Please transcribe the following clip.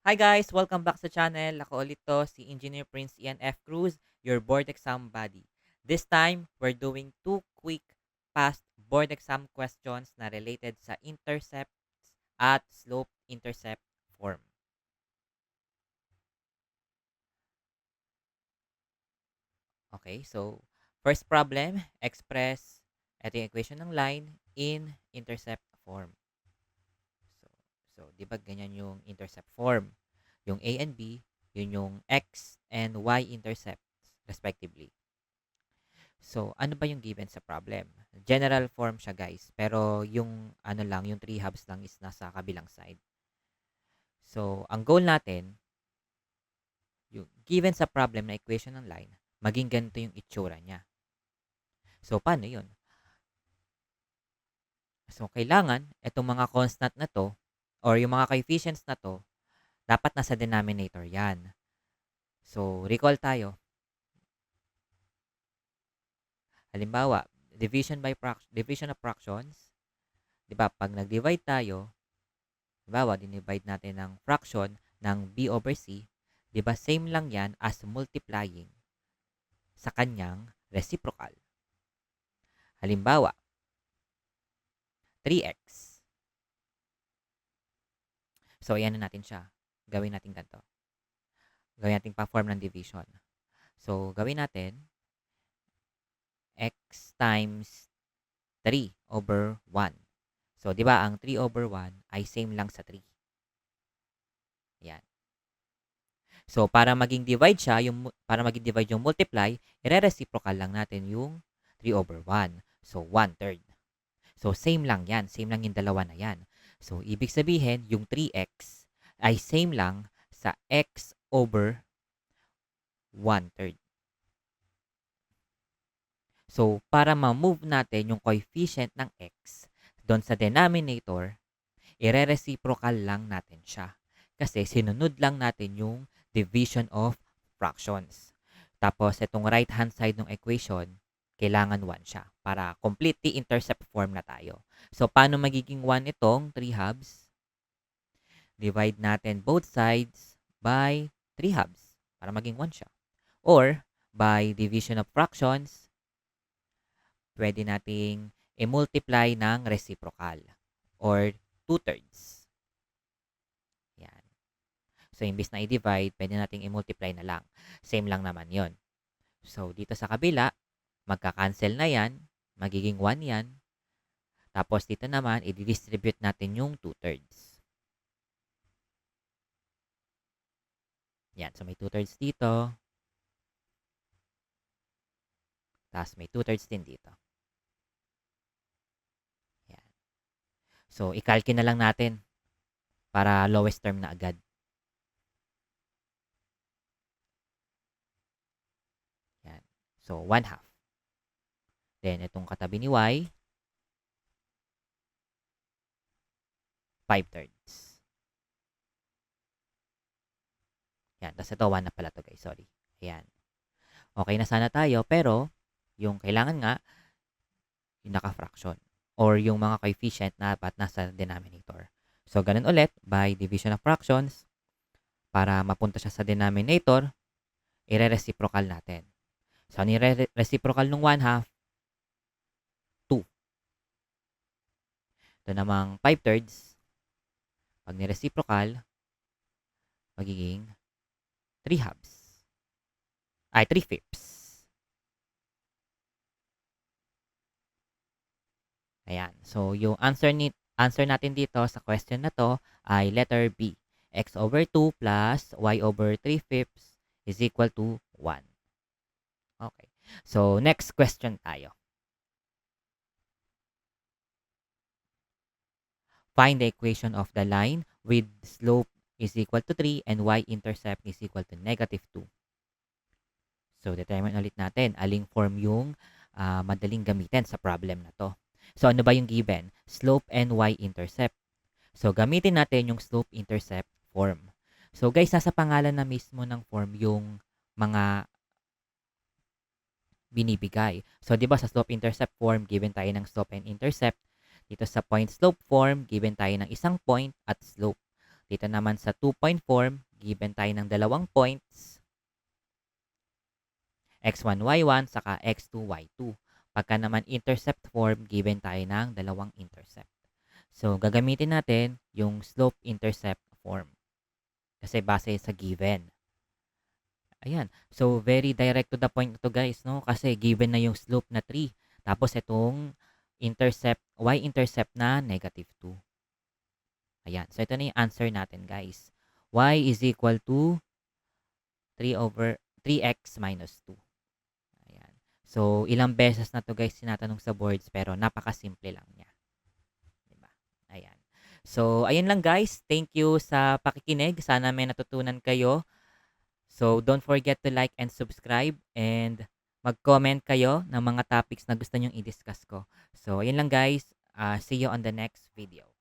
Hi guys! Welcome back sa channel. Ako ulit to, si Engineer Prince Ian F. Cruz, your board exam buddy. This time, we're doing two quick past board exam questions na related sa intercepts at slope intercept form. Okay, so first problem, express ito yung equation ng line in intercept form. So, di ba ganyan yung intercept form? Yung A and B, yun yung X and Y intercepts respectively. So, ano ba yung given sa problem? General form siya guys, pero yung ano lang, yung 3 halves lang is nasa kabilang side. So, ang goal natin, yung given sa problem na equation ng line, maging ganito yung itsura niya. So, paano yun? So, kailangan itong mga constant na to or yung mga coefficients na to, dapat nasa denominator yan. So, recall tayo. Halimbawa, division of fractions, 'di ba? Pag nag-divide tayo, halimbawa, dinivide natin ng fraction ng B over C, 'di ba? Same lang 'yan as multiplying sa kanyang reciprocal. Halimbawa, 3x. So, ayan na natin siya. Gawin natin ganito. Gawin natin pa-form ng division. So, gawin natin x times 3 over 1. So, 'di ba, ang 3 over 1 ay same lang sa 3. Yan. So, para maging divide yung multiply, ire-reciprocal lang natin yung 3 over 1. So, 1/3. So, same lang yan. Same lang yung dalawa na yan. So, ibig sabihin, yung 3x ay same lang sa x over 1/3. So, para ma-move natin yung coefficient ng x doon sa denominator, ire-reciprocal lang natin siya. Kasi sinunod lang natin yung division of fractions. Tapos, itong right-hand side ng equation, kailangan 1 siya para completely intercept form na tayo. So, paano magiging 1 itong 3 halves? Divide natin both sides by 3 halves para maging 1 siya. Or, by division of fractions, pwede nating i-multiply ng reciprocal or 2/3. Yan. So, imbis na i-divide, pwede nating i-multiply na lang. Same lang naman yon. So, dito sa kabila, magka-cancel na yan. Magiging 1 yan. Tapos, dito naman, i-distribute natin yung 2/3. Yan. So, may 2/3 dito. Tapos, may 2/3 din dito. Yan. So, i-calculate na lang natin para lowest term na agad. Yan. So, 1/2. Then, itong katabi ni y, 5/3. Yan. Tapos, ito 1 na pala to guys. Sorry. Ayan. Okay na sana tayo, pero yung kailangan nga, yung naka-fraction or yung mga coefficient na dapat nasa denominator. So, ganun ulit, by division of fractions, para mapunta siya sa denominator, ire-reciprocal natin. So, ano yung reciprocal ng 1/2? 2. Ito namang 5/3, pag ni-reciprocal, magiging 3 halves. Ay, 3/5. Ayan. So, yung answer natin dito sa question na to ay letter B. X over 2 plus Y over 3/5 is equal to 1. Okay. So, next question tayo. Find the equation of the line with slope is equal to 3 and y-intercept is equal to -2. So, determine ulit natin aling form yung madaling gamitin sa problem na to. So, ano ba yung given? Slope and y-intercept. So, gamitin natin yung slope-intercept form. So, guys, nasa pangalan na mismo ng form yung mga binibigay. So, di ba sa slope-intercept form, given tayo ng slope and intercept. Dito sa point-slope form, given tayo ng isang point at slope. Dito naman sa 2-point form, given tayo ng dalawang points, x1, y1, saka x2, y2. Pagka naman intercept form, given tayo ng dalawang intercept. So, gagamitin natin yung slope-intercept form. Kasi base sa given. Ayan. So, very direct to the point na to guys, no? Kasi given na yung slope na 3. Tapos itong intercept, y-intercept na negative 2. Ayan. So, ito na yung answer natin guys. Y is equal to 3x minus 2. Ayan. So, ilang beses na to guys tinatanong sa boards pero napakasimple lang niya. Diba? Ayan. So, ayun lang guys. Thank you sa pakikinig. Sana may natutunan kayo. So, don't forget to like and subscribe and mag-comment kayo ng mga topics na gusto nyong i-discuss ko. So, ayun lang guys. See you on the next video.